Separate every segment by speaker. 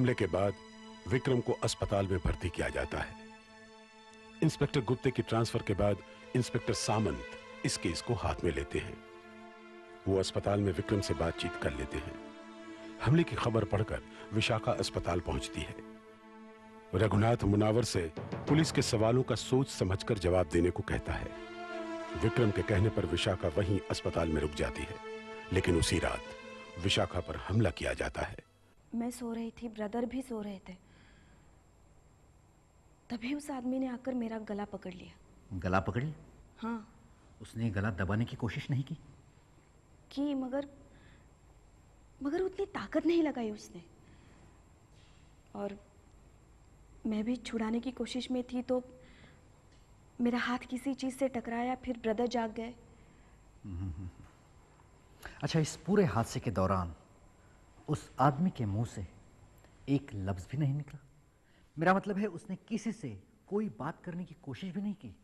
Speaker 1: हमले के बाद विक्रम को अस्पताल में भर्ती किया जाता है। इंस्पेक्टर गुप्ते की ट्रांसफर के बाद इंस्पेक्टर सामंत इस केस को हाथ में लेते हैं। वो अस्पताल में विक्रम से बातचीत कर लेते हैं। हमले की खबर पढ़कर विशाखा अस्पताल पहुंचती है। रघुनाथ मुनावर से पुलिस के सवालों का सोच समझकर जवाब देने को कहता है। विक्रम के कहने पर विशाखा वहीं अस्पताल में रुक जाती है, लेकिन उसी रात विशाखा पर हमला किया जाता है।
Speaker 2: मैं सो रही थी, ब्रदर भी सो रहे थे, तभी उस आदमी ने आकर मेरा गला पकड़ लिया।
Speaker 3: गला पकड़ लिया?
Speaker 2: हाँ।
Speaker 3: उसने गला दबाने की कोशिश नहीं की?
Speaker 2: मगर उतनी ताकत नहीं लगाई उसने। और मैं भी छुड़ाने की कोशिश में थी तो मेरा हाथ किसी चीज से टकराया, फिर ब्रदर जाग गए।
Speaker 3: अच्छा, इस पूरे हादसे के दौरान उस आदमी के मुंह से एक लफ्ज भी नहीं निकला? मेरा मतलब है, उसने किसी से कोई बात करने की कोशिश भी नहीं की?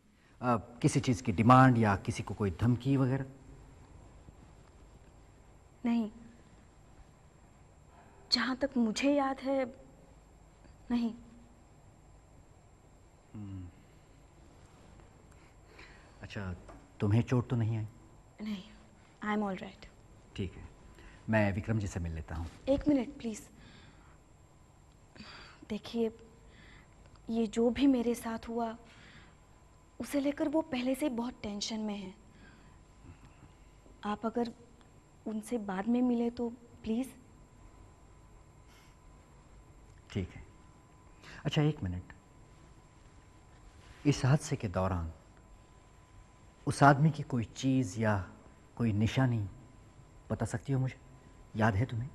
Speaker 3: किसी चीज की डिमांड या किसी को कोई धमकी वगैरह?
Speaker 2: नहीं, जहां तक मुझे याद है नहीं।
Speaker 3: अच्छा, तुम्हें चोट तो नहीं आई?
Speaker 2: नहीं, आई एम ऑल राइट।
Speaker 3: ठीक है, मैं विक्रम जी से मिल लेता हूँ।
Speaker 2: एक मिनट प्लीज। देखिए, ये जो भी मेरे साथ हुआ उसे लेकर वो पहले से बहुत टेंशन में है। आप अगर उनसे बाद में मिले तो प्लीज।
Speaker 3: ठीक है। अच्छा, एक मिनट, इस हादसे के दौरान उस आदमी की कोई चीज या कोई निशानी बता सकती हो मुझे? याद है तुम्हें?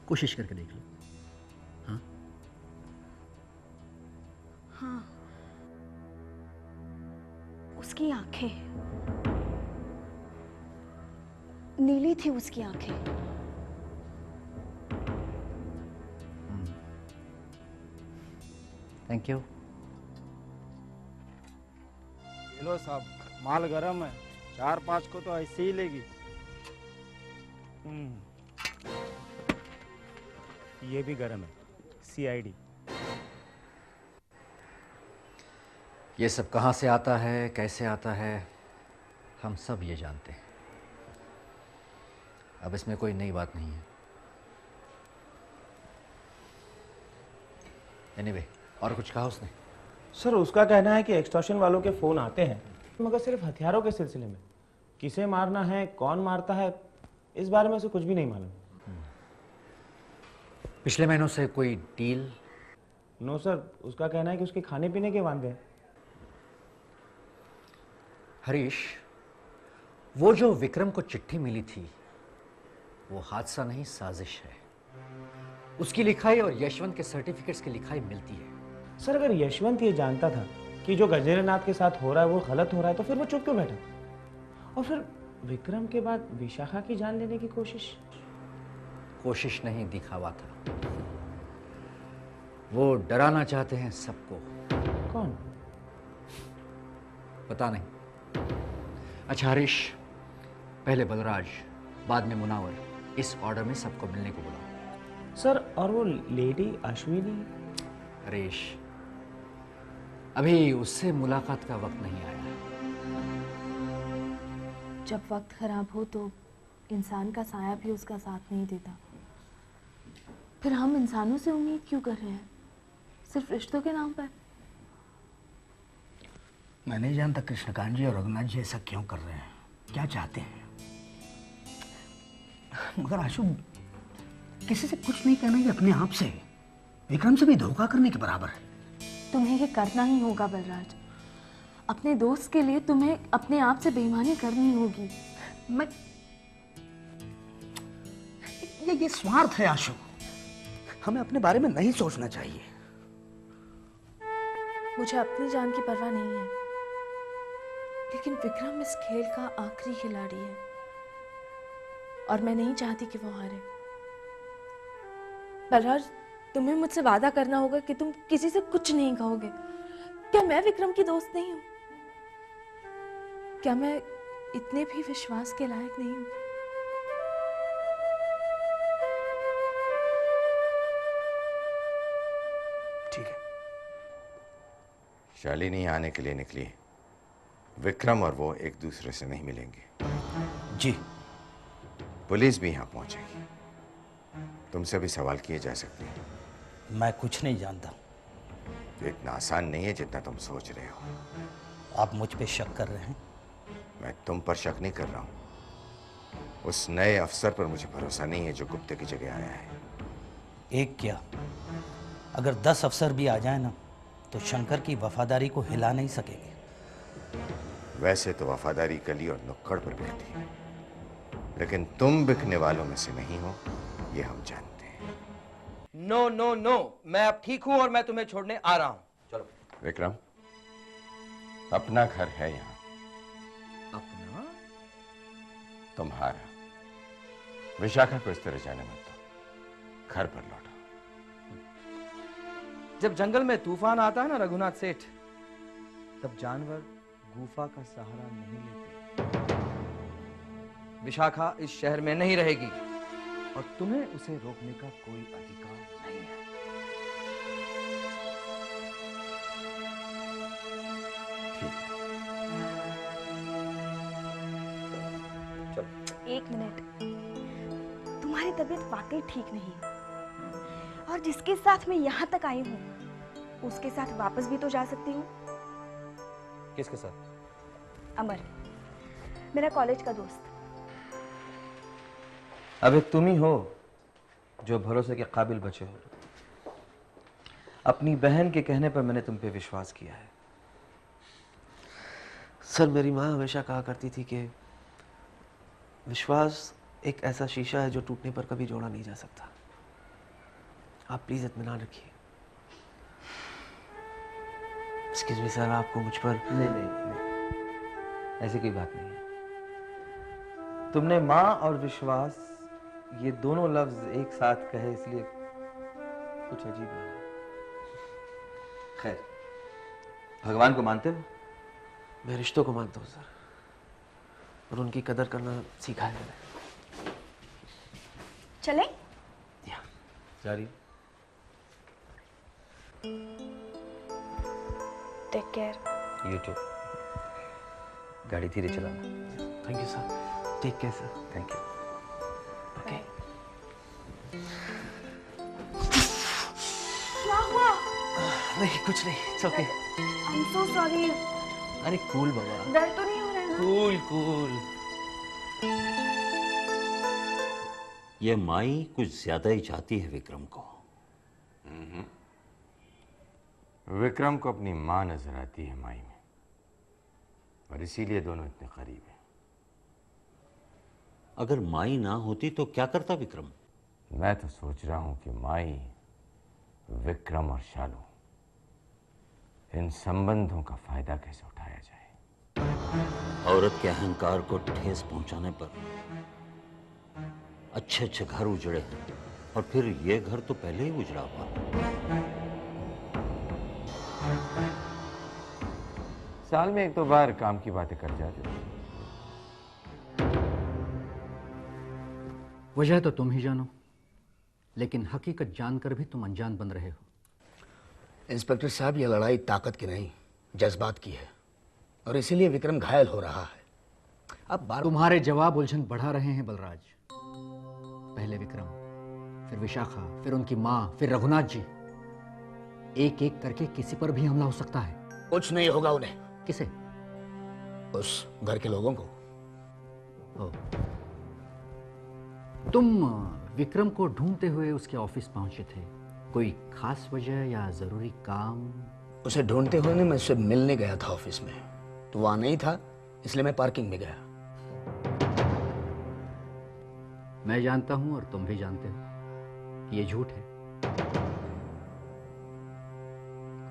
Speaker 3: कोशिश करके देख लो। हाँ
Speaker 2: हाँ, उसकी आंखें नीली थी, उसकी आंखें।
Speaker 3: Thank you.
Speaker 4: लो साहब, माल गरम है, 4-5 को तो ऐसे ही लेगी। ये भी गरम है, CID।
Speaker 3: ये सब कहाँ से आता है, कैसे आता है, हम सब ये जानते हैं। अब इसमें कोई नई बात नहीं है। एनीवे, और कुछ कहा उसने?
Speaker 4: सर, उसका कहना है कि एक्सटॉर्शन वालों के फोन आते हैं, मगर सिर्फ हथियारों के सिलसिले में। किसे मारना है, कौन मारता है, इस बारे में उसे कुछ भी नहीं मालूम।
Speaker 3: पिछले महीनों से कोई डील?
Speaker 4: नो सर, उसका कहना है कि उसके खाने पीने के वादे हैं।
Speaker 3: हरीश, वो जो विक्रम को चिट्ठी मिली थी वो हादसा नहीं, साजिश है। उसकी लिखाई और यशवंत के सर्टिफिकेट्स की लिखाई मिलती है।
Speaker 4: सर, अगर यशवंत ये जानता था कि जो गजेंद्रनाथ के साथ हो रहा है वो गलत हो रहा है, तो फिर वो चुप क्यों बैठा? और फिर विक्रम के बाद विशाखा की जान लेने की
Speaker 3: कोशिश नहीं, दिखावा था। वो डराना चाहते हैं सबको।
Speaker 4: कौन?
Speaker 3: पता नहीं। अच्छा हरीश, पहले बलराज, बाद में मुनावर, इस ऑर्डर में सबको मिलने को बुलाओ।
Speaker 4: सर, और वो लेडी अश्विनी?
Speaker 3: हरीश, अभी उससे मुलाकात का वक्त नहीं आया।
Speaker 2: जब वक्त खराब हो तो इंसान का साया भी उसका साथ नहीं देता। फिर हम इंसानों से उम्मीद क्यों कर रहे हैं, सिर्फ रिश्तों के नाम पर?
Speaker 5: मैं नहीं जानता कृष्णकांत जी और रघुनाथ जी ऐसा क्यों कर रहे हैं, क्या चाहते हैं। मगर आशु, किसी से कुछ नहीं कहना, ये अपने आप से विक्रम से भी धोखा करने के बराबर है।
Speaker 2: तुम्हें ये करना ही होगा बलराज। अपने दोस्त के लिए तुम्हें अपने आप से बेईमानी करनी होगी।
Speaker 5: मैं ये स्वार्थ है आशु, हमें अपने बारे में नहीं सोचना चाहिए।
Speaker 2: मुझे अपनी जान की परवाह नहीं है, लेकिन विक्रम इस खेल का आखिरी खिलाड़ी है और मैं नहीं चाहती कि वो हारे। बलराज, तुम्हें मुझसे वादा करना होगा कि तुम किसी से कुछ नहीं कहोगे। क्या मैं विक्रम की दोस्त नहीं हूं? क्या मैं इतने भी विश्वास के लायक नहीं हूं?
Speaker 6: शालिनी आने के लिए निकली है। विक्रम और वो एक दूसरे से नहीं मिलेंगे।
Speaker 5: जी।
Speaker 6: पुलिस भी यहां पहुंचेगी। तुमसे भी सवाल किए जा सकते हैं।
Speaker 5: मैं कुछ नहीं जानता।
Speaker 6: ये इतना आसान नहीं है जितना तुम सोच रहे हो।
Speaker 5: आप मुझ पे शक कर रहे हैं?
Speaker 6: मैं तुम पर शक नहीं कर रहा हूं। उस नए अफसर पर मुझे भरोसा नहीं है जो गुप्ते की जगह आया है।
Speaker 5: एक क्या, अगर 10 अफसर भी आ जाए ना तो शंकर की वफादारी को हिला नहीं सकेंगे।
Speaker 6: वैसे तो वफादारी गली और नुक्कड़ पर बिकती है, लेकिन तुम बिकने वालों में से नहीं हो, ये हम जानते हैं।
Speaker 7: नो नो नो, मैं अब ठीक हूं और मैं तुम्हें छोड़ने आ रहा हूं। चलो।
Speaker 6: विक्रम, अपना घर है यहां।
Speaker 3: अपना?
Speaker 6: तुम्हारा। विशाखा को इस तरह जाने मत दो। घर पर लौटो।
Speaker 7: जब जंगल में तूफान आता है ना रघुनाथ सेठ, तब जानवर गुफा का सहारा नहीं लेते। विशाखा इस शहर में नहीं रहेगी और तुम्हें उसे रोकने का कोई अधिकार नहीं है।
Speaker 6: ठीक है।
Speaker 7: चलो।
Speaker 2: एक मिनट, तुम्हारी तबीयत वाकई ठीक नहीं है और जिसके साथ मैं यहाँ तक आई हूँ उसके साथ वापस भी तो जा सकती हूँ।
Speaker 7: किसके साथ?
Speaker 2: अमर, मेरा कॉलेज का दोस्त।
Speaker 7: अब एक तुम ही हो जो भरोसे के काबिल बचे हो। अपनी बहन के कहने पर मैंने तुम पे विश्वास किया है। सर, मेरी माँ हमेशा कहा करती थी कि विश्वास एक ऐसा शीशा है जो टूटने पर कभी जोड़ा नहीं जा सकता। आप प्लीज इत्मीनान रखिए। एक्सक्यूज मी सर, आपको मुझ पर नहीं, ऐसी कोई बात नहीं है। तुमने माँ और विश्वास ये दोनों लफ्ज एक साथ कहे इसलिए कुछ अजीब लगा। खैर, भगवान को मानते हो? मैं रिश्तों को मानता हूँ सर, और उनकी कदर करना सीखा है मैंने।
Speaker 2: चले?
Speaker 7: जारी।
Speaker 2: Take care.
Speaker 7: You too. गाड़ी धीरे चलाना। Thank you sir. Take care sir. Thank you. Okay.
Speaker 2: क्या हुआ?
Speaker 7: नहीं, कुछ नहीं, it's okay.
Speaker 2: I am so sorry.
Speaker 7: अरे कूल बाबा।
Speaker 2: दर्द तो नहीं हो रहा है ना?
Speaker 7: Cool cool.
Speaker 8: ये माई कुछ ज्यादा ही चाहती है विक्रम को।
Speaker 6: विक्रम को अपनी मां नजर आती है माई में, और इसीलिए दोनों इतने करीब हैं।
Speaker 8: अगर माई ना होती तो क्या करता विक्रम?
Speaker 6: मैं तो सोच रहा हूं कि माई, विक्रम और शालू, इन संबंधों का फायदा कैसे उठाया जाए।
Speaker 8: औरत के अहंकार को ठेस पहुंचाने पर अच्छे अच्छे घर उजड़े हैं, और फिर ये घर तो पहले ही उजड़ा हुआ।
Speaker 6: साल में एक दो बार काम की बातें कर जाते थे।
Speaker 3: वजह तो तुम ही जानो, लेकिन हकीकत जानकर भी तुम अनजान बन रहे हो।
Speaker 5: इंस्पेक्टर साहब, ये लड़ाई ताकत की नहीं, जज्बात की है, और इसीलिए विक्रम घायल हो रहा है। अब बार
Speaker 3: तुम्हारे जवाब उलझन बढ़ा रहे हैं बलराज। पहले विक्रम, फिर विशाखा, फिर उनकी मां, फिर रघुनाथ जी। एक एक करके किसी पर भी हमला हो सकता है।
Speaker 5: कुछ नहीं होगा उन्हें।
Speaker 3: किसे?
Speaker 5: उस घर के लोगों को।
Speaker 3: ओ। तुम विक्रम को ढूंढते हुए उसके ऑफिस पहुंचे थे, कोई खास वजह या जरूरी काम?
Speaker 5: उसे ढूंढते हुए मैं उससे मिलने गया था ऑफिस में, तो वहां नहीं था, इसलिए मैं पार्किंग में गया।
Speaker 3: मैं जानता हूं और तुम भी जानते हो कि ये झूठ है।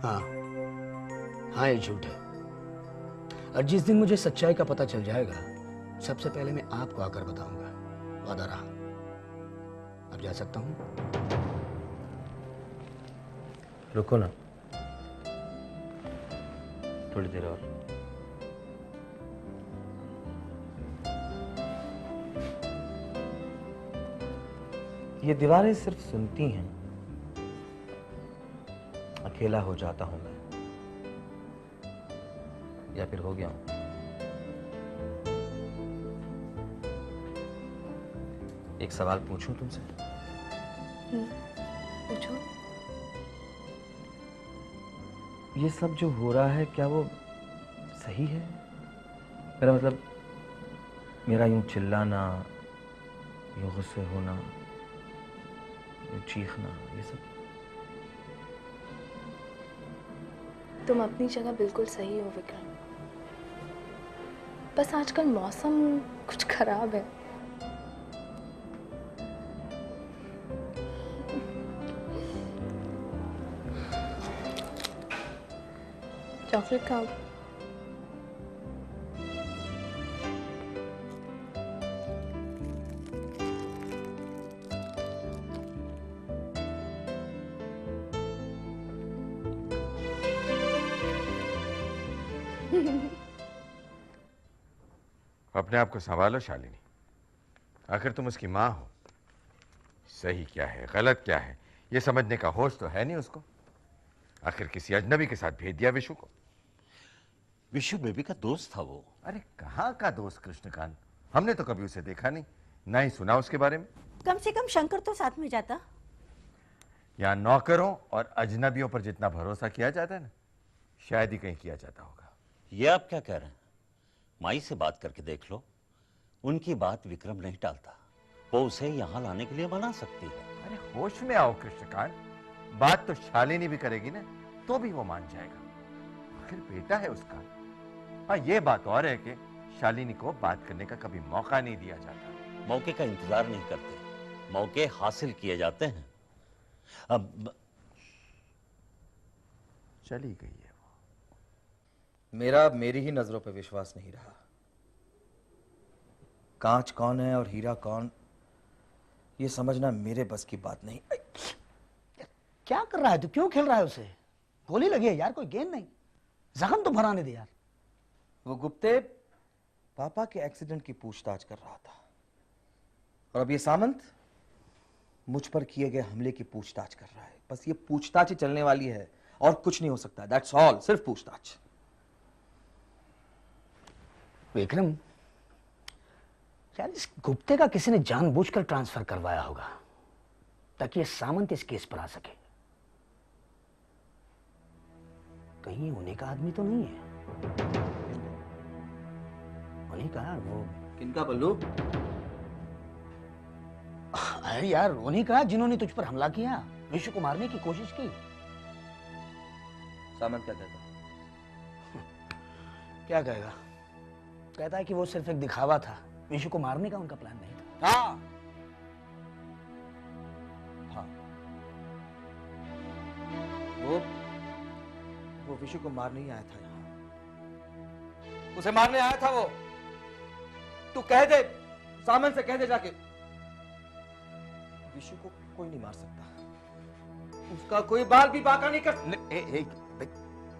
Speaker 5: हाँ, ये झूठ है, और जिस दिन मुझे सच्चाई का पता चल जाएगा, सबसे पहले मैं आपको आकर बताऊंगा। वादा रहा। अब जा सकता हूं?
Speaker 7: रुको ना, थोड़ी देर और। ये दीवारें सिर्फ सुनती हैं, अकेला हो जाता हूं मैं। या फिर हो गया हूं? एक सवाल पूछूं तुमसे?
Speaker 2: पूछो।
Speaker 7: ये सब जो हो रहा है क्या वो सही है? मेरा मतलब मेरा यूं चिल्लाना, यूं गुस्से होना, यूं चीखना, ये सब।
Speaker 2: तुम अपनी जगह बिल्कुल सही हो विक्रम, बस आजकल मौसम कुछ खराब है। चॉकलेट खाओ।
Speaker 6: अपने आप को संभालो शालिनी। आखिर तुम उसकी माँ हो। सही क्या है गलत क्या है ये समझने का होश तो है नहीं उसको। आखिर किसी अजनबी के साथ भेज दिया विशु को।
Speaker 8: विशु बेबी का दोस्त था वो।
Speaker 6: अरे कहाँ का दोस्त कृष्णकांत, हमने तो कभी उसे देखा नहीं, ना ही सुना उसके बारे में।
Speaker 9: कम से कम शंकर तो साथ में जाता।
Speaker 6: यहाँ नौकरों और अजनबियों पर जितना भरोसा किया जाता है ना, शायद ही कहीं किया जाता होगा।
Speaker 8: ये आप क्या कह रहे हैं? माई से बात करके देख लो, उनकी बात विक्रम नहीं टालता। वो उसे यहाँ लाने के लिए मना सकती है।
Speaker 6: अरे होश में आओ कृष्णकांत, बात तो शालिनी भी करेगी ना, तो भी वो मान जाएगा। आखिर बेटा है उसका। हाँ ये बात और है कि शालिनी को बात करने का कभी मौका नहीं दिया जाता।
Speaker 8: मौके का इंतजार नहीं करते, मौके हासिल किए जाते हैं। अब
Speaker 6: चली गई है वो।
Speaker 7: मेरा मेरी ही नजरों पे विश्वास नहीं रहा। कांच कौन है और हीरा कौन, ये समझना मेरे बस की बात नहीं।
Speaker 5: क्या कर रहा है तू? क्यों खेल रहा है उसे? गोली लगी है यार, कोई गेंद नहीं, जख्म तो भराने दे यार।
Speaker 7: वो गुप्ते पापा के एक्सीडेंट की पूछताछ कर रहा था, और अब ये सामंत मुझ पर किए गए हमले की पूछताछ कर रहा है। बस ये पूछताछ ही चलने वाली है और कुछ नहीं हो सकता। दैट्स ऑल, सिर्फ पूछताछ।
Speaker 5: विक्रम, यार इस गुप्ते का किसी ने जानबूझकर ट्रांसफर करवाया होगा ताकि ये सामंत इस केस पर आ सके। कहीं ये उन्हीं का आदमी तो नहीं है? उन्हीं का यार, वो
Speaker 7: किनका बल्लू?
Speaker 5: अरे यार उन्हीं का जिन्होंने तुझ पर हमला किया, विशु को मारने की कोशिश की।
Speaker 7: सामंत क्या कहता?
Speaker 5: क्या कहेगा? कहता है कि वो सिर्फ एक दिखावा था, विशु को मारने का उनका प्लान नहीं था।
Speaker 7: हाँ हाँ, वो विशु को मारने ही आया था यहाँ। उसे मारने आया था वो। तू कह दे, सामंत से कह दे जाके, विशु को कोई नहीं मार सकता। उसका कोई बाल भी बाका नहीं कर।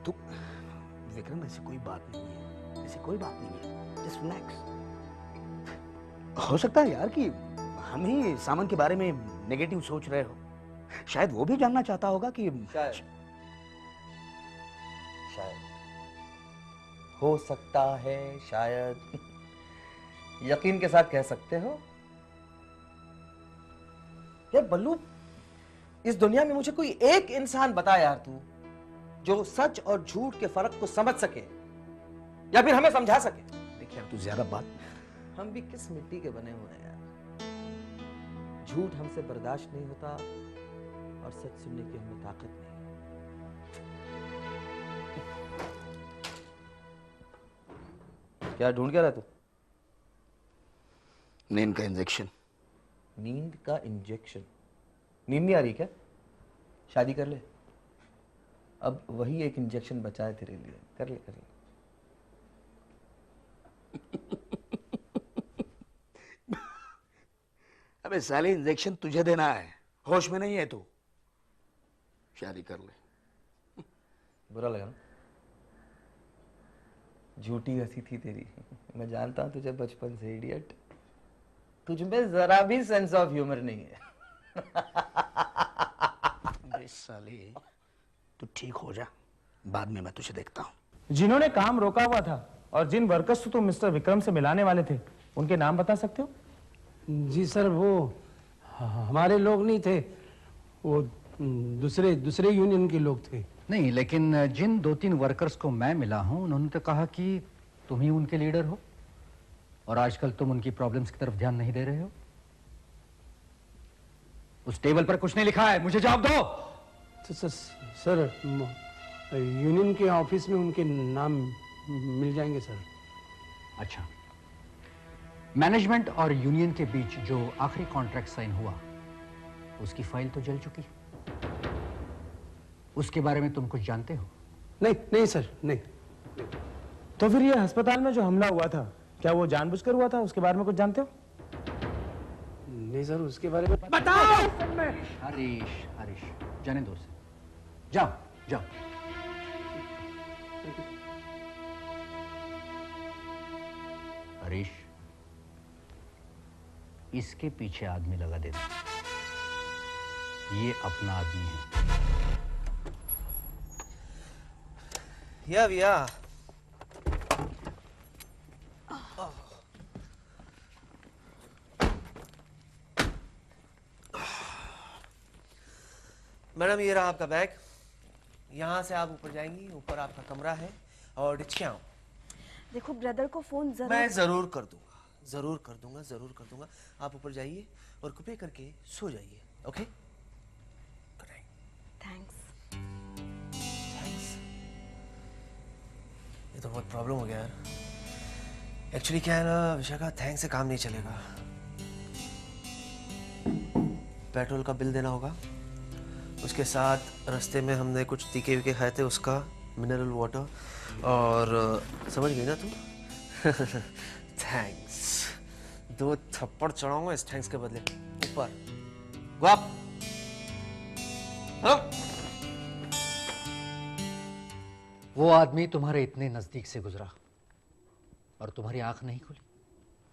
Speaker 5: तू विक्रम, ऐसी कोई बात नहीं है, ऐसी कोई बात नहीं है। Just relax. हो सकता है यार कि हम ही सामंत के बारे में नेगेटिव सोच रहे हो। शायद वो भी जानना चाहता होगा कि
Speaker 7: शायद हो सकता है, शायद यकीन के साथ कह सकते हो। यार बल्लू, इस दुनिया में मुझे कोई एक इंसान बता यार तू, जो सच और झूठ के फर्क को समझ सके या फिर हमें समझा सके।
Speaker 5: देखिए यार, तू ज्यादा बात।
Speaker 7: हम भी किस मिट्टी के बने हुए हैं यार। झूठ हमसे बर्दाश्त नहीं होता और सच सुनने की हमें ताकत नहीं। क्या ढूंढ क्या रहा तू?
Speaker 5: नींद का इंजेक्शन।
Speaker 7: नींद का इंजेक्शन? नींद नहीं आ रही क्या? शादी कर ले, अब वही एक इंजेक्शन बचा है तेरे लिए। कर ले कर ले।
Speaker 5: अबे साले, इंजेक्शन तुझे देना है, होश में नहीं है तू। शादी कर ले।
Speaker 7: बुरा लगा ना? झूठी हंसी थी तेरी। मैं जानता हूं तुझे बचपन से, इडियट। तुझ में जरा भी सेंस ऑफ ह्यूमर नहीं है।
Speaker 5: अबे साले, तू ठीक हो जा, बाद में मैं तुझे देखता हूं।
Speaker 4: जिन्होंने काम रोका हुआ था और जिन वर्कर्स को तुम मिस्टर विक्रम से मिलाने वाले थे, उनके नाम बता सकते हो?
Speaker 10: जी सर, वो हमारे लोग नहीं थे, वो दूसरे यूनियन के लोग थे।
Speaker 3: नहीं, लेकिन जिन 2-3 वर्कर्स को मैं मिला हूं, उन्होंने तो कहा कि तुम ही उनके लीडर हो और आजकल तुम उनकी प्रॉब्लम्स की तरफ ध्यान नहीं दे रहे हो। उस टेबल पर कुछ नहीं लिखा है, मुझे जवाब दो।
Speaker 10: सर, यूनियन के ऑफिस में उनके नाम मिल जाएंगे सर।
Speaker 3: अच्छा, मैनेजमेंट और यूनियन के बीच जो आखिरी कॉन्ट्रैक्ट साइन हुआ, उसकी फाइल तो जल चुकी है। उसके बारे में तुम कुछ जानते हो?
Speaker 10: नहीं सर, नहीं।
Speaker 4: तो फिर ये अस्पताल में जो हमला हुआ था, क्या वो जानबूझकर हुआ था? उसके बारे में कुछ जानते हो?
Speaker 10: नहीं सर, उसके बारे में
Speaker 4: बताओ।
Speaker 3: हरीश, जाने दो उसे। जाओ। हरीश, इसके पीछे आदमी लगा देना। ये अपना आदमी है।
Speaker 7: या मैडम, ये रहा आपका बैग। यहाँ से आप ऊपर जाएंगी, ऊपर आपका कमरा है और डिचकियाँ।
Speaker 2: देखो ब्रदर को फोन जरूर।
Speaker 7: मैं जरूर कर दूंगा। आप ऊपर जाइए और कृपया करके सो जाइए। Okay, good night.
Speaker 2: थैंक्स।
Speaker 7: ये तो बहुत प्रॉब्लम हो गया यार। एक्चुअली क्या है ना विशाखा, थैंक्स से काम नहीं चलेगा। पेट्रोल का बिल देना होगा, उसके साथ रास्ते में हमने कुछ तीखे विके खाए थे, उसका मिनरल वाटर, और समझ गई ना तुम? थैंक्स। 2 थप्पड़ चढ़ाऊंगा इस थैंक्स के बदले। ऊपर गो अप। हेलो।
Speaker 3: वो आदमी तुम्हारे इतने नजदीक से गुजरा और तुम्हारी आंख नहीं खुली,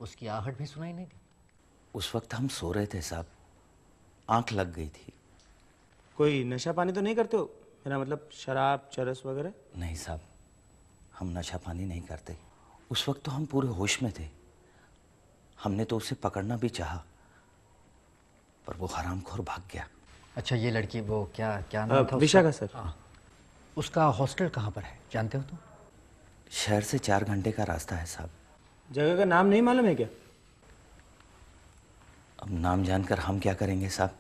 Speaker 3: उसकी आहट भी सुनाई नहीं दी।
Speaker 5: उस वक्त हम सो रहे थे साहब, आंख लग गई थी।
Speaker 4: कोई नशा पानी तो नहीं करते हो? मेरा मतलब शराब, चरस वगैरह?
Speaker 5: नहीं साहब, हम नशा पानी नहीं करते। उस वक्त तो हम पूरे होश में थे। हमने तो उसे पकड़ना भी चाहा, पर वो हरामखोर भाग गया।
Speaker 3: अच्छा, ये लड़की वो क्या नाम था?
Speaker 4: विशाखा सर।
Speaker 3: हाँ। उसका हॉस्टल कहाँ पर है, जानते हो तुम?
Speaker 5: शहर से 4 घंटे का रास्ता है साहब।
Speaker 4: जगह का नाम नहीं मालूम है क्या?
Speaker 5: अब नाम जानकर हम क्या करेंगे साहब?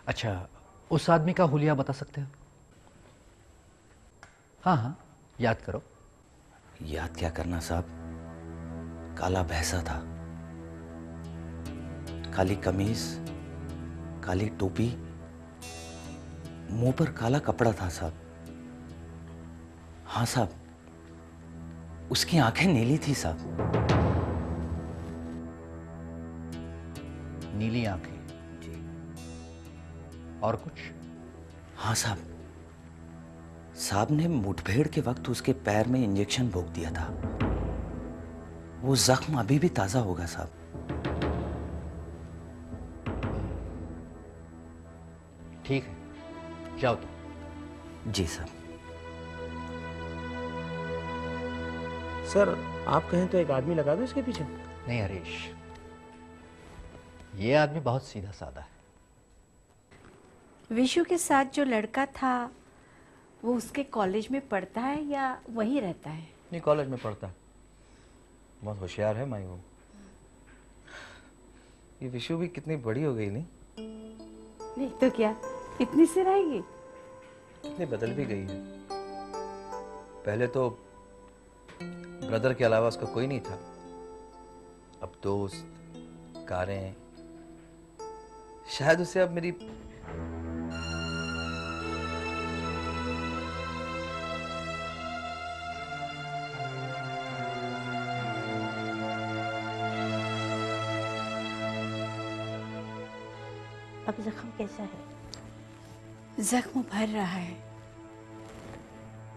Speaker 3: अच्छा, उस आदमी का हुलिया बता सकते हो? हाँ, याद करो।
Speaker 5: याद क्या करना साहब, काला भैंसा था, काली कमीज, काली टोपी, मुंह पर काला कपड़ा था साहब। हाँ साहब, उसकी आंखें नीली थी साहब।
Speaker 3: नीली आंखें? और कुछ?
Speaker 5: हाँ साहब, साहब ने मुठभेड़ के वक्त उसके पैर में इंजेक्शन भोग दिया था। वो जख्म अभी भी ताजा होगा साहब।
Speaker 3: ठीक है, जाओ तुम।
Speaker 5: जी साहब।
Speaker 4: सर, आप कहें तो एक आदमी लगा दो इसके पीछे।
Speaker 3: नहीं हरीश, ये आदमी बहुत सीधा साधा है।
Speaker 9: विशु के साथ जो लड़का था वो उसके कॉलेज में पढ़ता है या वहीं रहता है?
Speaker 7: नहीं, कॉलेज में पढ़ता है। बहुत होशियार है माई वो। ये विशु भी कितनी बड़ी हो गई नहीं?
Speaker 9: नहीं तो क्या, इतनी सी रहेगी?
Speaker 7: नहीं, बदल भी गई है। पहले तो ब्रदर के अलावा उसका कोई नहीं था। अब दोस्त, कारें, शायद उसे अब मेरी
Speaker 9: अब जख्म कैसा है?
Speaker 11: जख्म भर रहा है।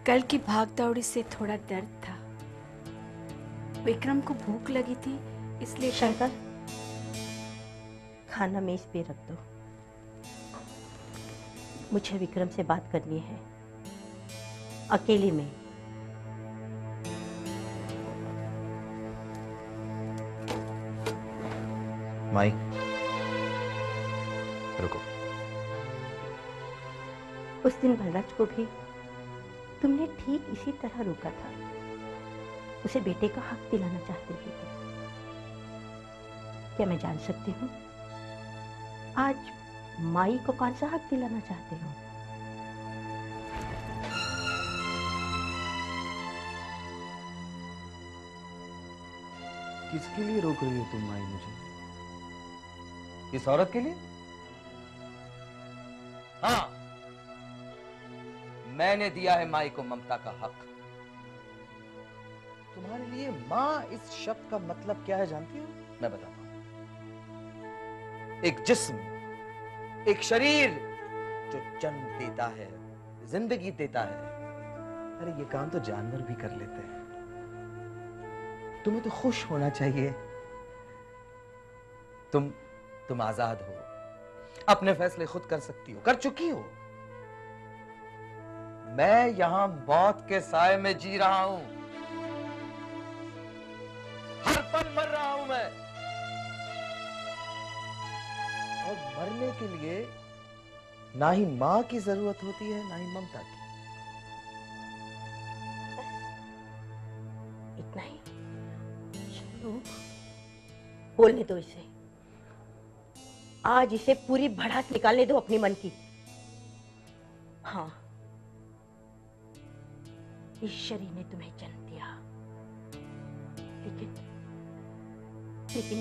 Speaker 11: कल की भागदौड़ी से थोड़ा दर्द था। विक्रम को भूख लगी थी, इसलिए
Speaker 9: शंकर, खाना मेज पे रख दो। मुझे विक्रम से बात करनी है, अकेले में।
Speaker 7: माई रुको।
Speaker 9: उस दिन बलराज को भी तुमने ठीक इसी तरह रोका था। उसे बेटे का हक दिलाना चाहते थे तुम। क्या मैं जान सकती हूँ आज माई को कौन सा हक दिलाना चाहते हो?
Speaker 7: किसके लिए रोक रही हो तुम माई मुझे? इस औरत के लिए? हाँ, मैंने दिया है माई को ममता का हक। तुम्हारे लिए मां इस शब्द का मतलब क्या है जानती हो? मैं बताता हूं। एक जिस्म, एक शरीर जो जन्म देता है, जिंदगी देता है। अरे ये काम तो जानवर भी कर लेते हैं। तुम्हें तो खुश होना चाहिए। तुम आजाद हो, अपने फैसले खुद कर सकती हो, कर चुकी हो। मैं यहां मौत के साए में जी रहा हूं, हर पल मर रहा हूं मैं। और मरने के लिए ना ही मां की जरूरत होती है, ना ही ममता की।
Speaker 9: इतना ही। बोलने दो इसे। आज इसे पूरी भड़ास निकालने दो अपनी मन की। हाँ, इस शरीर ने तुम्हें जन्म दिया, लेकिन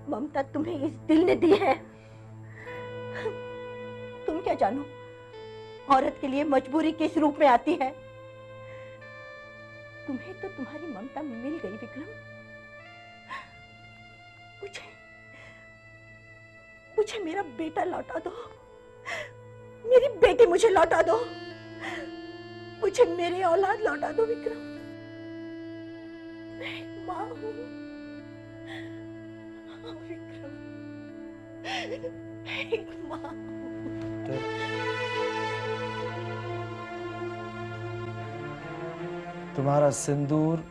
Speaker 9: ममता तुम्हें इस दिल ने दी है। तुम क्या जानो औरत के लिए मजबूरी किस रूप में आती है। तुम्हें तो तुम्हारी ममता मिल गई विक्रम। मुझे मेरा बेटा लौटा दो, मेरी बेटी मुझे लौटा दो, मुझे मेरी औलाद लौटा दो विक्रम। मैं एक मां हूं विक्रम, एक मां हूं।
Speaker 7: तुम्हारा सिंदूर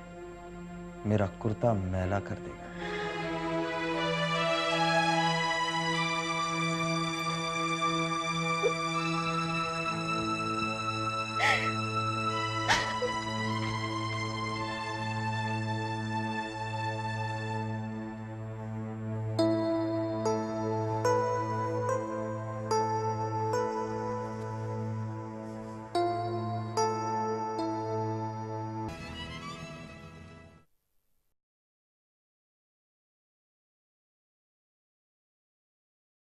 Speaker 7: मेरा कुर्ता मैला कर देगा।